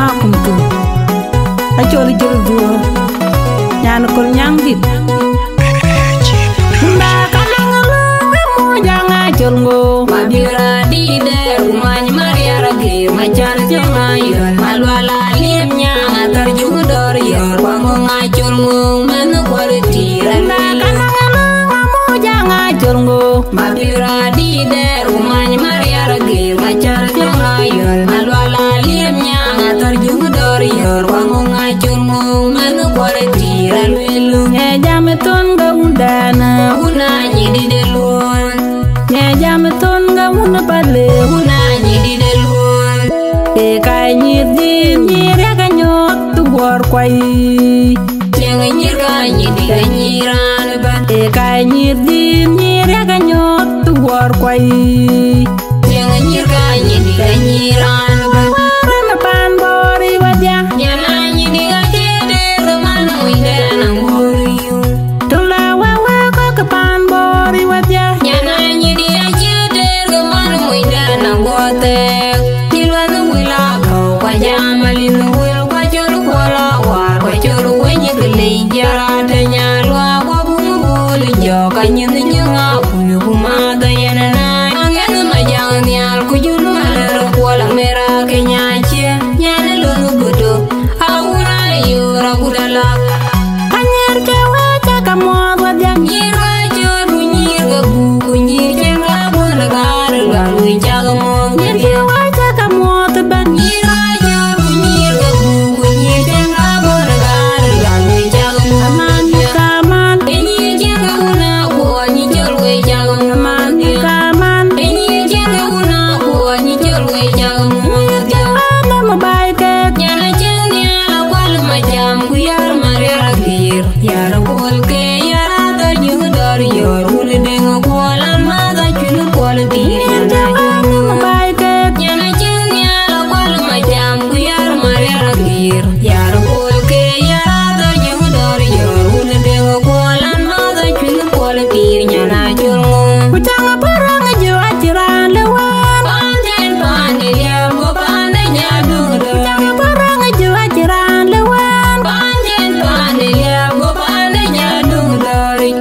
ma kum tu a choli jël duo ñaan ko ñang dit ba kanang lu mo janga jol ngo ma bira di de umany maria rage ma char jama yon malwala liem nya tar jugo dor yor wa mo ngachol ngo men quality ba kanang lu mo janga jol ngo ma bira di de umany maria rage ma char jama yon malwala liem nya tar jugo dor yor wa mo ngachol ngo men quality ralwelu ne jam ton ga undana una nyidi de luon ne jam ton ga una pale una nyidi de luon e kay nyir di nyir ya ga nyot tu gor kwai Yang nyir ga nyidi ga nyiran ba e kay nyir di nyir ya ga nyot tu gor kwai Yang nyir ga nyidi ga nyiran ba na pan bori wadya Nyana nyidi ga jede zaman winde na ngoriyu tula wa ko ka pan bori wadya Nyana nyidi ga jede zaman winde na ngote Tilwan wila kau kwa jamalin wil kwa choru kwa la war kwa choru wenye kelinjara tanya lwa kwa bungu boli joka nyini nyinga puyu kumata yanana Angin majang nial kujulu malero kuala merah kenyache Nyana lulu gudu Aura yura kudalak anyer ke wacha ka mo wadya Nyir wajur nyir kebuku nyir jengka bonagar Lalu jaga mong nyir ke wacha ka mo teban Nyir wajur nyir kebuku nyir jengka bonagar Lalu jaga mong aman kaman Nyir jengka una kuwa nyijol we jaga aman mong kaman Nyir jengka una kuwa nyijol we jaga mong ana mo bay ke Nyana jengnya lakwal macam kuyar marera gir Yara kual ke yara terjung dari yor Uli dengo kualan mata cunu kual dir ana mo bay ke Nyana jengnya lakwal macam kuyar marera gir Yara kual ke yara terjung dari yor Uli dengo kualan mata cunu kual dir Nyana julmu Kucang perang jo aciran lewan Panten pandil ya mo pandai nyadung Kucang perang jo aciran lewan Panten pandil ya mo pandai nyadung dari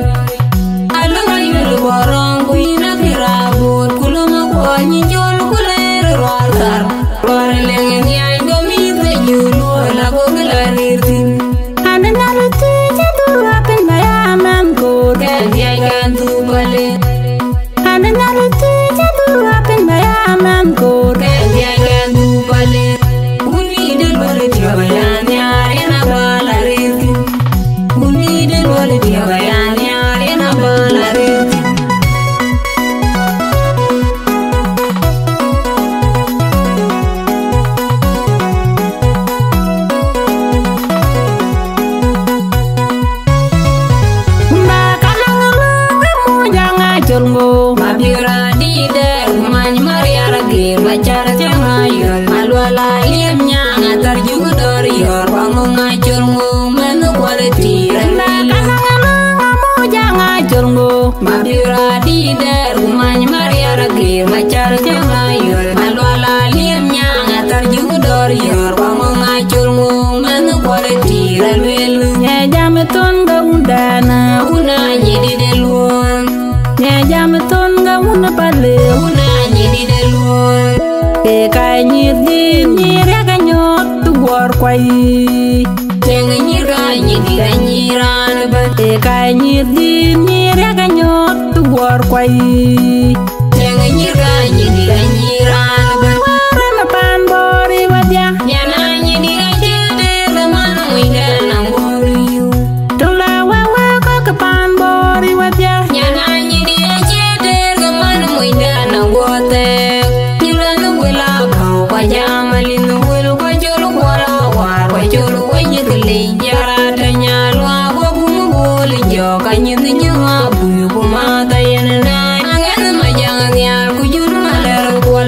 Alu mayul borong kuina kirabut kuluma kuanyi jol kuler roaltar Luar lengen yai gomit nyulu lagu gelarirtin Ana naruti jadu apen bayaman ko Kan yai gantu balik Ana naruti jadu apen bayaman ko Kan yai gantu balik Uni del balik jawayan yari na balarirtin Uni del balik jawayan yari na balarirtin Ba kanang lu mo janga jolngo Mabira di de umany maria rage macar janga yon malwala liemnya ngatar juga dor yor wangu ngacur ngumen quality Ba remilu kanang lu mo janga jolngo Mabira di de umany maria rage macar janga yon malwala liemnya ngatar juga dor yor wangu ngacur ngumen quality remilu ne jam ton ga undana Una nyidi de luon ne jam ton ga una pale Una nyidi de luon e kay nyir di nyir ya ga nyot tu gor kwai Tenga nyira nyidi ga nyiran ba e kay nyir di nyir ya ga nyot tu gor kwai Tenga nyira nyidi ga nyiran ba na pan bori wadya Nyana nyidi ga jede zaman winde na ngoriyu tula wa ko ka pan bori wadya Nyana nyidi ga jede zaman winde na ngote Tilan wila kau kwa jamalin wil kwa jolu kwa la war Kwa jolu wenye kelinjara tanya lwa kwa kumuguli joka nyindi nyunga buyu kumata yenena Angin majang nyal kujulu maler kwa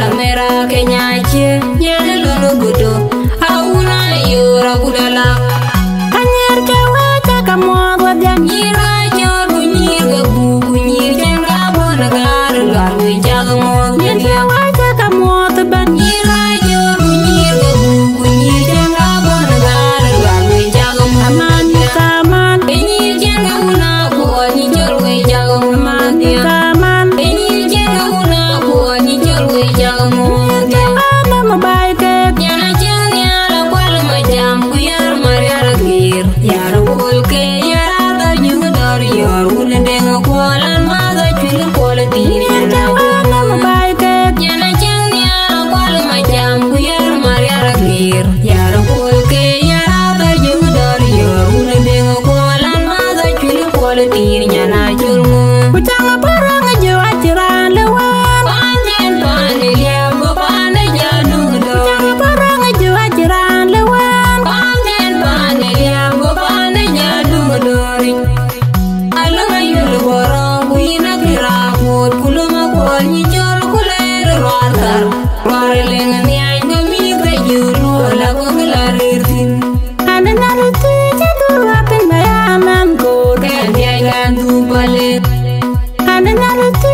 Nana naruti